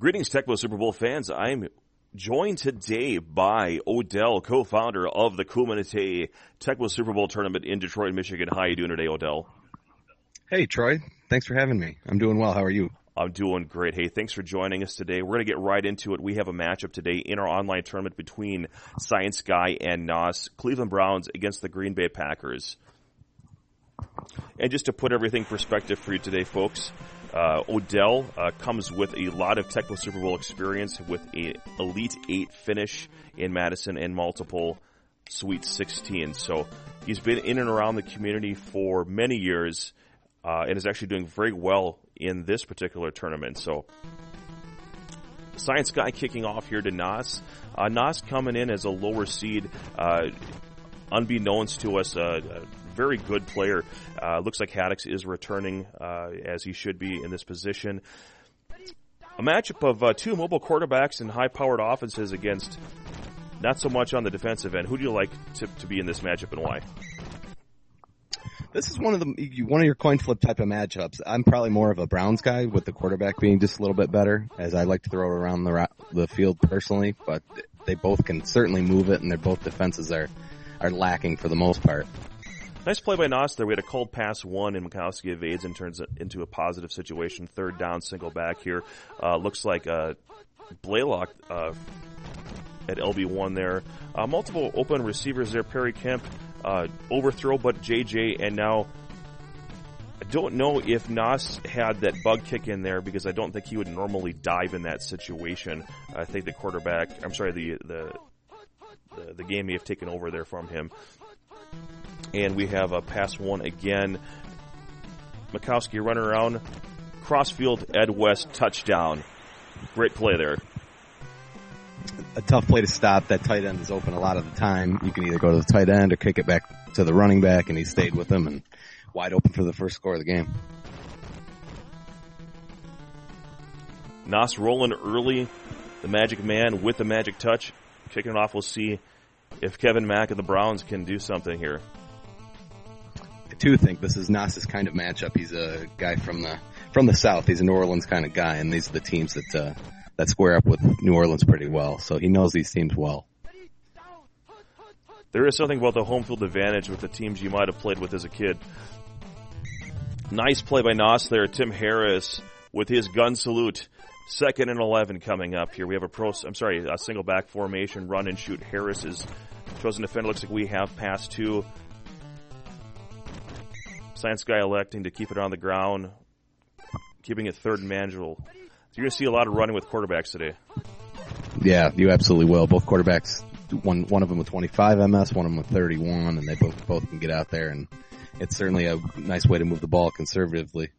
Greetings, Tecmo Super Bowl fans. I'm joined today by Odell, co-founder of the Kumanite Tecmo Super Bowl tournament in Detroit, Michigan. How are you doing today, Odell? Hey, Troy. Thanks for having me. I'm doing well. How are you? I'm doing great. Hey, thanks for joining us today. We're going to get right into it. We have a matchup today in our online tournament between Science Guy and NOS, Cleveland Browns against the Green Bay Packers. And just to put everything in perspective for you today, folks, Odell comes with a lot of Tecmo Super Bowl experience with an Elite 8 finish in Madison and multiple Sweet 16. So he's been in and around the community for many years and is actually doing very well in this particular tournament. So Science Guy kicking off here to NOS. NOS coming in as a lower seed, unbeknownst to us, very good player. Looks like Haddix is returning as he should be in this position. A matchup of two mobile quarterbacks and high-powered offenses against not so much on the defensive end. Who do you like to be in this matchup and why? This is one of your coin flip type of matchups. I'm probably more of a Browns guy with the quarterback being just a little bit better, as I like to throw it around the field personally, but they both can certainly move it, and their both defenses are lacking for the most part. Nice play by NOS there. We had a cold pass one, and Mikowski evades and turns it into a positive situation. Third down, single back here. Looks like Blaylock at LB1 there. Multiple open receivers there. Perry Kemp, overthrow, but JJ, and now I don't know if NOS had that bug kick in there because I don't think he would normally dive in that situation. I think the quarterback, the game may have taken over there from him. And we have a pass one again. Mikowski running around. Crossfield, Ed West, touchdown. Great play there. A tough play to stop. That tight end is open a lot of the time. You can either go to the tight end or kick it back to the running back, and he stayed with him and wide open for the first score of the game. NOS rolling early. The Magic Man with the magic touch. Kicking it off, we'll see if Kevin Mack of the Browns can do something here. I too think this is NOS's kind of matchup. He's a guy from the South. He's a New Orleans kind of guy, and these are the teams that square up with New Orleans pretty well. So he knows these teams well. There is something about the home field advantage with the teams you might have played with as a kid. Nice play by NOS there. Tim Harris with his gun salute. 2nd and 11 coming up here. We have a single back formation, run and shoot. Harris is chosen defender. Looks like we have pass two. Science Guy electing to keep it on the ground, keeping it third and manageable. So you're going to see a lot of running with quarterbacks today. Yeah, you absolutely will. Both quarterbacks, one of them with 25 MS, one of them with 31, and they both can get out there, and it's certainly a nice way to move the ball conservatively.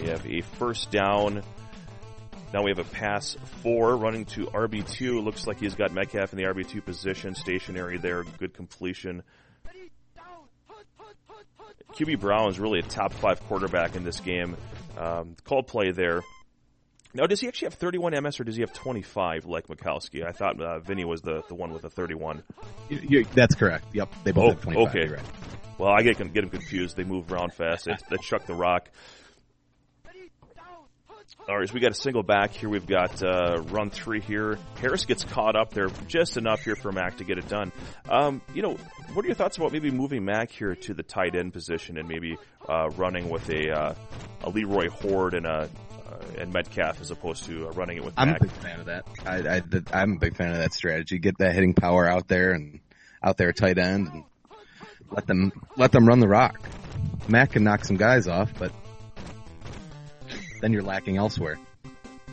We have a first down. Now we have a pass 4 running to RB2. Looks like he's got Metcalf in the RB2 position, stationary there, good completion. QB Brown is really a top 5 quarterback in this game. Called play there. Now, does he actually have 31 MS or does he have 25 like Mikowski? I thought Vinny was the one with the 31. That's correct. Yep, they both have 25. Okay. Right. Well, I get them confused. They move around fast. They chuck the rock. All right, so we got a single back here. We've got run 3 here. Harris gets caught up there just enough here for Mack to get it done. What are your thoughts about maybe moving Mack here to the tight end position and maybe running with a Leroy Horde and Metcalf as opposed to running it with Mack? I'm a big fan of that. I'm a big fan of that strategy. Get that hitting power out there tight end, and let them run the rock. Mack can knock some guys off, but then you're lacking elsewhere.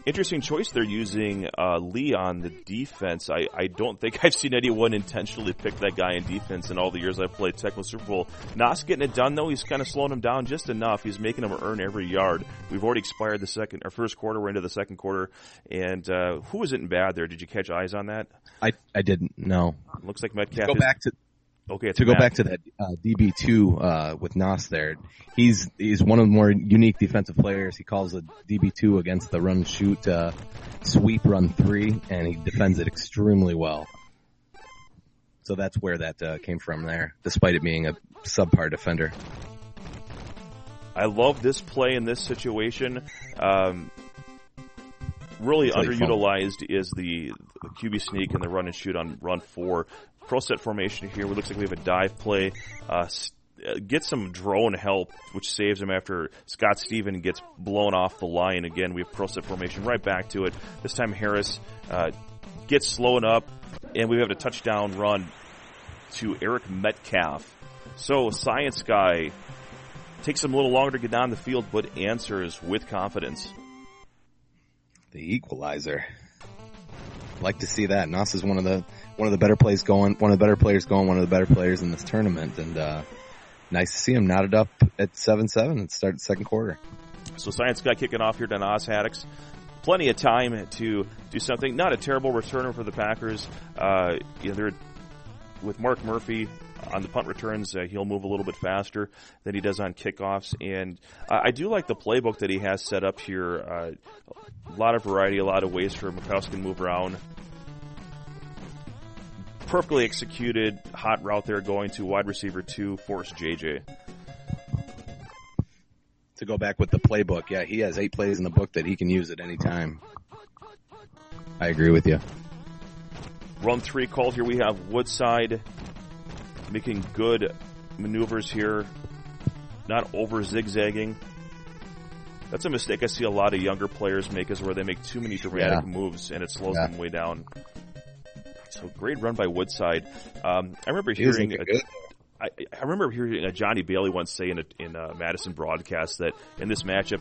Interesting choice. They're using Lee on the defense. I don't think I've seen anyone intentionally pick that guy in defense in all the years I've played Tecmo Super Bowl. NOS getting it done, though. He's kind of slowing him down just enough. He's making him earn every yard. We've already expired the first quarter. We're into the second quarter. And who isn't bad there? Did you catch eyes on that? I didn't, no. Looks like Metcalf To go back to that DB2 with NOS there, he's one of the more unique defensive players. He calls a DB2 against the run shoot sweep run 3, and he defends it extremely well. So that's where that came from there, despite it being a subpar defender. I love this play in this situation. Really underutilized is the QB sneak and the run and shoot on run 4. Pro set formation here. It looks like we have a dive play. Get some drone help, which saves him after Scott Steven gets blown off the line. Again, we have pro set formation right back to it. This time Harris gets slowing up, and we have a touchdown run to Eric Metcalf. So Science Guy takes him a little longer to get down the field, but answers with confidence. The equalizer. Like to see that. NOS is one of the better plays going, one of the better players going, one of the better players in this tournament, and nice to see him knotted up at 7-7 and start the second quarter. So Science Guy kicking off here to NOS Haddix. Plenty of time to do something. Not a terrible returner for the Packers. They're with Mark Murphy on the punt returns. He'll move a little bit faster than he does on kickoffs. And I do like the playbook that he has set up here. A lot of variety, a lot of ways for Mikowski to move around. Perfectly executed hot route there going to wide receiver 2, force JJ. To go back with the playbook, yeah, he has 8 plays in the book that he can use at any time. I agree with you. Run 3 called here. We have Woodside making good maneuvers here, not over zigzagging. That's a mistake I see a lot of younger players make, is where they make too many dramatic moves and it slows them way down. So great run by Woodside. I remember hearing a Johnny Bailey once say in a Madison broadcast that in this matchup,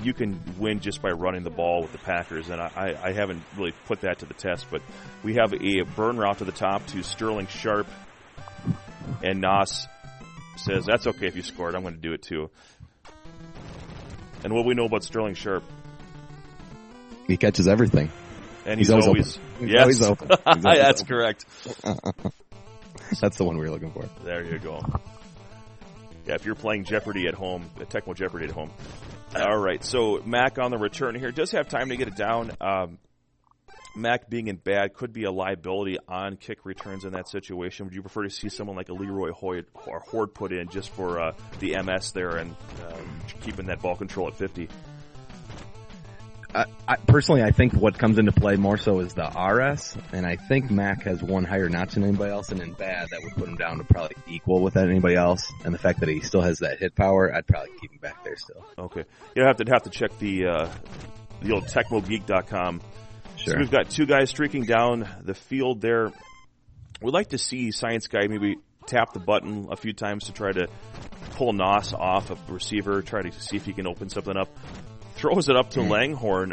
you can win just by running the ball with the Packers, and I haven't really put that to the test, but we have a burn route to the top to Sterling Sharp, and NOS says, that's okay if you scored, I'm going to do it too. And what we know about Sterling Sharp? He catches everything. And he's always open. Yes. Always open. That's open. Correct. That's the one we were looking for. There you go. Yeah, if you're playing Jeopardy at home, Tecmo Jeopardy at home. All right, so Mac on the return here does have time to get it down. Mac being in bad could be a liability on kick returns in that situation. Would you prefer to see someone like a Leroy Hoyt or Horde put in just for the MS there and keeping that ball control at 50? Personally, I think what comes into play more so is the RS, and I think Mac has one higher notch than anybody else, and in bad, that would put him down to probably equal with anybody else. And the fact that he still has that hit power, I'd probably keep him back there still. Okay. You have to check the old TecmoGeek.com. Sure. So we've got 2 guys streaking down the field there. We'd like to see Science Guy maybe tap the button a few times to try to pull NOS off a receiver, try to see if he can open something up. Throws it up to Langhorn.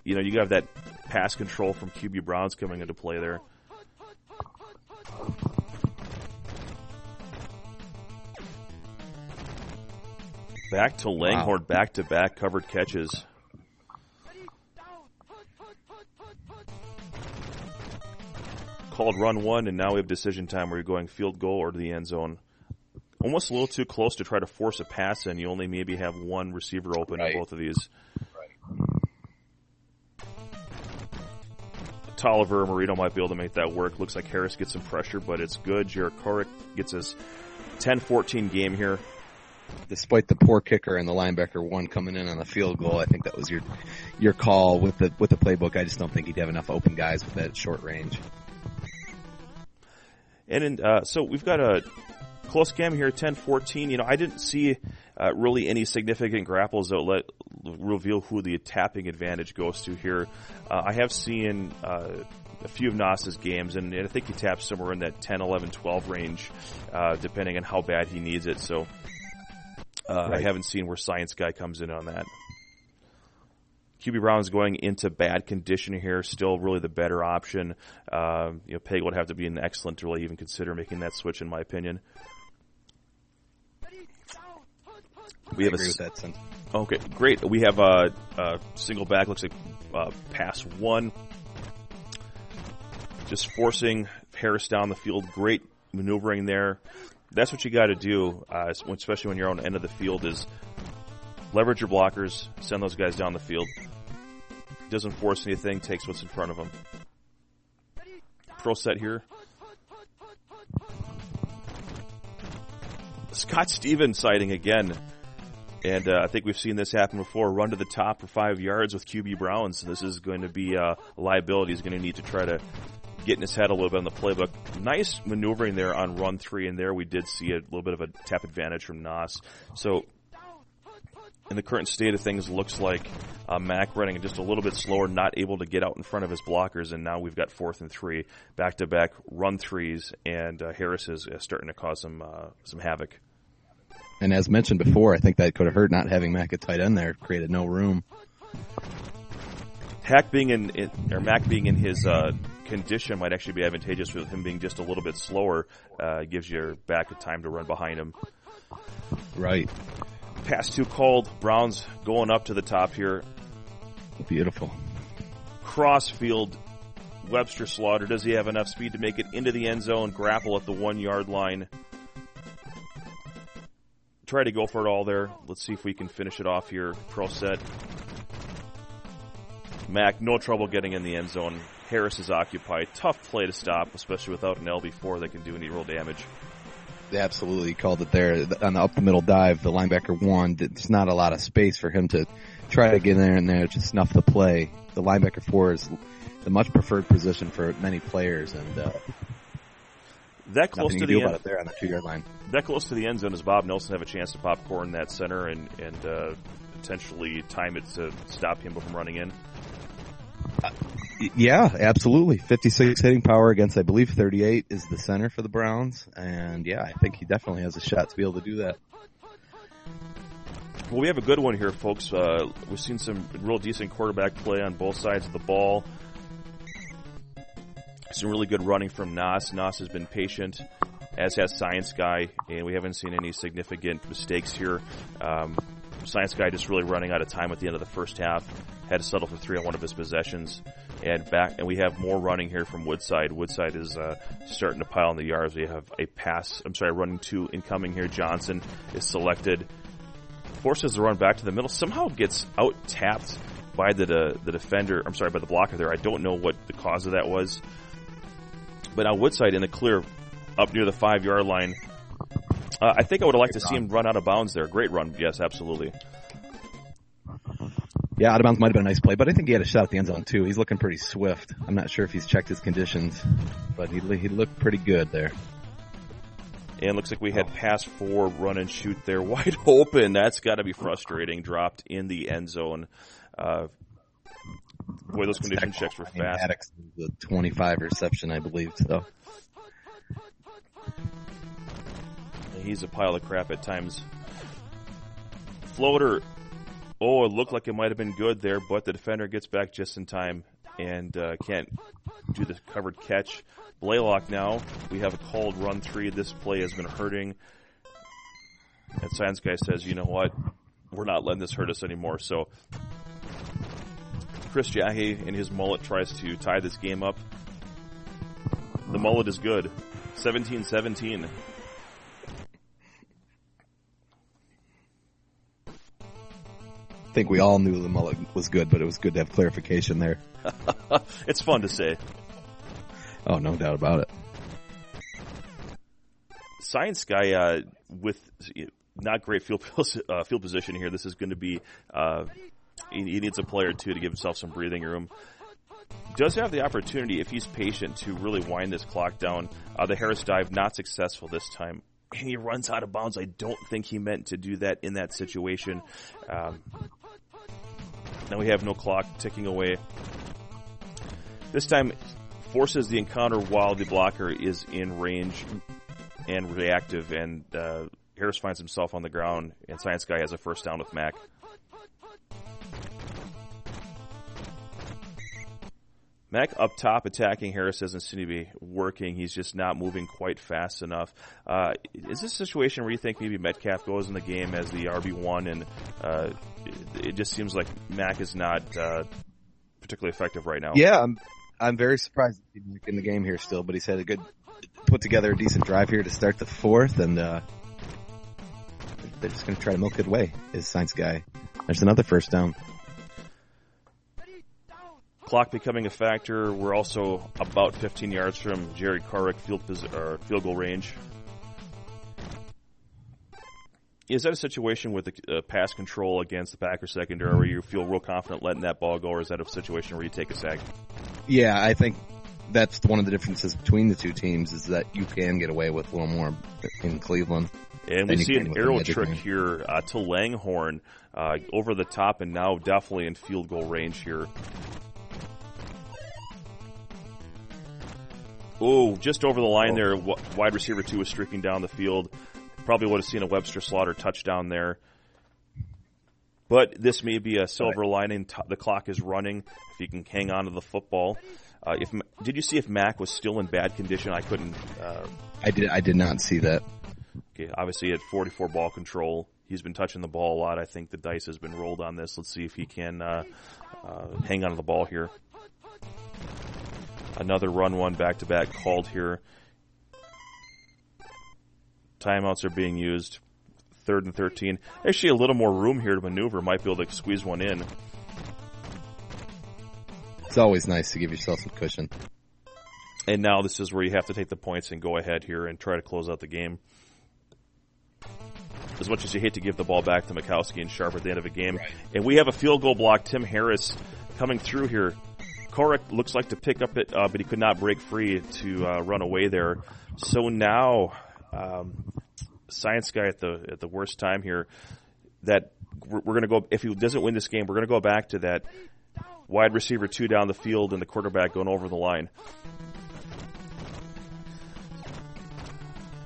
You have that pass control from QB Browns coming into play there. Back to Langhorn, back-to-back covered catches. Called run 1, and now we have decision time where you're going field goal or to the end zone. Almost a little too close to try to force a pass in. You only maybe have one receiver open in both of these. Tolliver, Marino might be able to make that work. Looks like Harris gets some pressure, but it's good. Jared Korick gets his 10-14 game here. Despite the poor kicker and the linebacker one coming in on the field goal, I think that was your call with the playbook. I just don't think he'd have enough open guys with that short range. And so we've got a close game here, 10-14. I didn't see really any significant grapples that reveal who the tapping advantage goes to here. I have seen a few of NOS's games, and I think he taps somewhere in that 10, 11, 12 range, depending on how bad he needs it. So I haven't seen where Science Guy comes in on that. QB Brown's going into bad condition here, still really the better option. Peg would have to be an excellent to really even consider making that switch, in my opinion. We have agree with that sense. Okay, great. We have a single back, looks like pass 1. Just forcing Harris down the field. Great maneuvering there. That's what you got to do, especially when you're on the end of the field, is leverage your blockers, send those guys down the field. Doesn't force anything, takes what's in front of him. Pro set here. Scott Stevens sighting again. And I think we've seen this happen before. Run to the top for 5 yards with QB Browns. This is going to be a liability. He's going to need to try to get in his head a little bit on the playbook. Nice maneuvering there on run 3, and there we did see a little bit of a tap advantage from NOS. So in the current state of things, looks like Mac running just a little bit slower, not able to get out in front of his blockers, and now we've got 4th and 3, back-to-back run 3s, and Harris is starting to cause some havoc. And as mentioned before, I think that could have hurt not having Mac at tight end there. Created no room. Mac being in his condition might actually be advantageous with him being just a little bit slower. Gives your back a time to run behind him. Right. Pass 2 called. Browns going up to the top here. Beautiful. Crossfield. Webster Slaughter. Does he have enough speed to make it into the end zone? Grapple at the 1-yard line. Try to go for it all there. Let's see if we can finish it off here. Pro set. Mac, no trouble getting in the end zone. Harris is occupied. Tough play to stop, especially without an LB4 that can do any real damage. They absolutely called it there. On the up-the-middle dive, the linebacker won. There's not a lot of space for him to try to get in there to snuff the play. The linebacker 4 is the much preferred position for many players, and that close to the end, about it there on the 2-yard line. That close to the end zone, does Bob Nelson have a chance to popcorn that center and potentially time it to stop him from running in? Yeah, absolutely. 56 hitting power against, I believe, 38 is the center for the Browns. And, yeah, I think he definitely has a shot to be able to do that. Well, we have a good one here, folks. We've seen some real decent quarterback play on both sides of the ball. Some really good running from NOS. NOS has been patient, as has Science Guy, and we haven't seen any significant mistakes here. Science Guy just really running out of time at the end of the first half. Had to settle for 3 on one of his possessions. And we have more running here from Woodside. Woodside is starting to pile on the yards. We have running 2 incoming here. Johnson is selected. Forces the run back to the middle. Somehow gets out-tapped by the defender. By the blocker there. I don't know what the cause of that was. But now Woodside in the clear up near the 5-yard line. I think I would have liked to see him run out of bounds there. Great run. Yes, absolutely. Yeah, out of bounds might have been a nice play, but I think he had a shot at the end zone, too. He's looking pretty swift. I'm not sure if he's checked his conditions, but he looked pretty good there. And looks like we had pass 4, run and shoot there. Wide open. That's got to be frustrating. Dropped in the end zone. Boy, those condition checks were fast. Maddox, the 25 reception, I believe, so. He's a pile of crap at times. Floater. Oh, it looked like it might have been good there, but the defender gets back just in time and can't do the covered catch. Blaylock now. We have a called run 3. This play has been hurting. And Science Guy says, you know what? We're not letting this hurt us anymore. So Chris Jahe in his mullet tries to tie this game up. The mullet is good. 17-17. I think we all knew the mullet was good, but it was good to have clarification there. It's fun to say. Oh, no doubt about it. Science Guy with not great field position here. This is going to be he needs a player or two to give himself some breathing room. Does have the opportunity, if he's patient, to really wind this clock down. The Harris dive not successful this time. And he runs out of bounds. I don't think he meant to do that in that situation. Now we have no clock ticking away. This time forces the encounter while the blocker is in range and reactive, and Harris finds himself on the ground, and Science Guy has a first down with Mac. Mac up top attacking. Harris doesn't seem to be working. He's just not moving quite fast enough. Is this a situation where you think maybe Metcalf goes in the game as the RB1 and it just seems like Mac is not particularly effective right now? Yeah, I'm very surprised he's in the game here still, but he's had a good put together a decent drive here to start the 4th, and they're just going to try to milk it away. Is Science Guy. There's another first down. Clock becoming a factor. We're also about 15 yards from Jared Carrick field goal range. Is that a situation with the pass control against the Packers secondary where you feel real confident letting that ball go, or is that a situation where you take a sack? Yeah, I think that's one of the differences between the two teams is that you can get away with a little more in Cleveland. And we see an arrow trick here to Langhorne over the top, and now definitely in field goal range here. Oh, just over the line there. Wide receiver 2 was streaking down the field. Probably would have seen a Webster Slaughter touchdown there. But this may be a silver lining. The clock is running. If he can hang on to the football. Did you see if Mack was still in bad condition? I couldn't. I did not see that. Okay, obviously he had 44 ball control. He's been touching the ball a lot. I think the dice has been rolled on this. Let's see if he can hang on to the ball here. Another run one back-to-back called here. Timeouts are being used. 3rd and 13. Actually, a little more room here to maneuver. Might be able to squeeze one in. It's always nice to give yourself some cushion. And now this is where you have to take the points and go ahead here and try to close out the game. As much as you hate to give the ball back to Mikowski and Sharp at the end of a game. Right. And we have a field goal block. Tim Harris coming through here. Korek looks like to pick up it, but he could not break free to run away there. So now... Science guy at the worst time here. That we're going to go. If he doesn't win this game, we're going to go back to that wide receiver 2 down the field and the quarterback going over the line.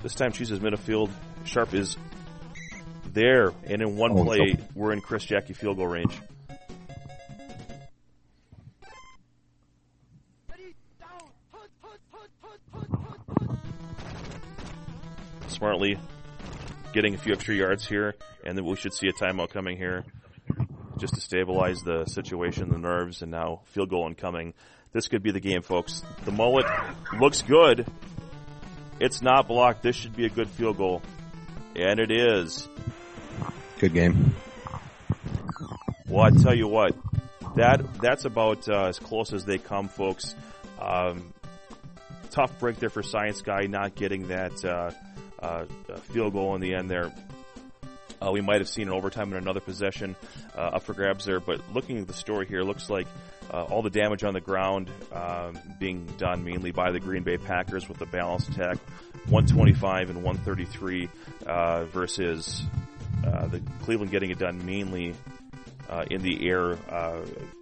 This time chooses midfield. Sharp is there, and in one play, we're in Chris Jackie field goal range. Smartly getting a few extra yards here, and then we should see a timeout coming here just to stabilize the situation, the nerves, and now field goal incoming. This could be the game, folks. The mullet looks good. It's not blocked. This should be a good field goal, and it is. Good game. Well, I tell you what, that's about as close as they come, folks. Tough break there for Science Guy, not getting that field goal in the end there. We might have seen an overtime in another possession up for grabs there, but looking at the story here, looks like all the damage on the ground being done mainly by the Green Bay Packers with the balanced attack, 125 and 133 versus the Cleveland getting it done mainly in the air,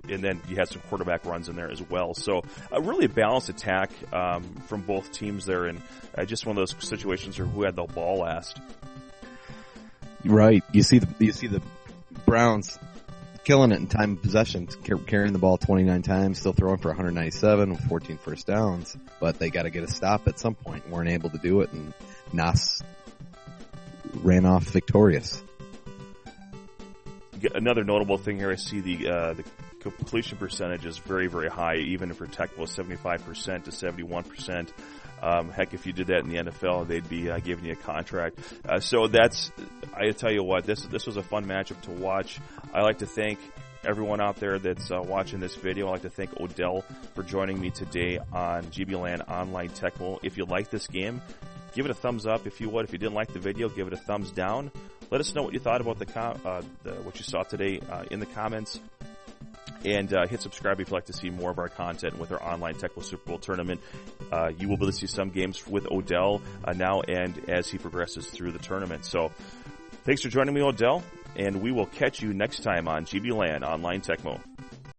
and then you had some quarterback runs in there as well. So really a balanced attack from both teams there, and just one of those situations where who had the ball last. Right. You see the Browns killing it in time of possession, carrying the ball 29 times, still throwing for 197 with 14 first downs, but they got to get a stop at some point. Weren't able to do it, and NOS ran off victorious. Another notable thing here, I see the completion percentage is very, very high, even for Tecmo, 75% to 71%. Heck, if you did that in the NFL, they'd be giving you a contract. So that's, I tell you what, this was a fun matchup to watch. I like to thank everyone out there that's watching this video. I'd like to thank Odell for joining me today on GBLAN Online Tecmo. If you like this game, give it a thumbs up if you would. If you didn't like the video, give it a thumbs down. Let us know what you thought about what you saw today in the comments. And hit subscribe if you'd like to see more of our content with our online Tecmo Super Bowl tournament. You will be able to see some games with Odell now and as he progresses through the tournament. So thanks for joining me, Odell, and we will catch you next time on GBLAN Online Tecmo.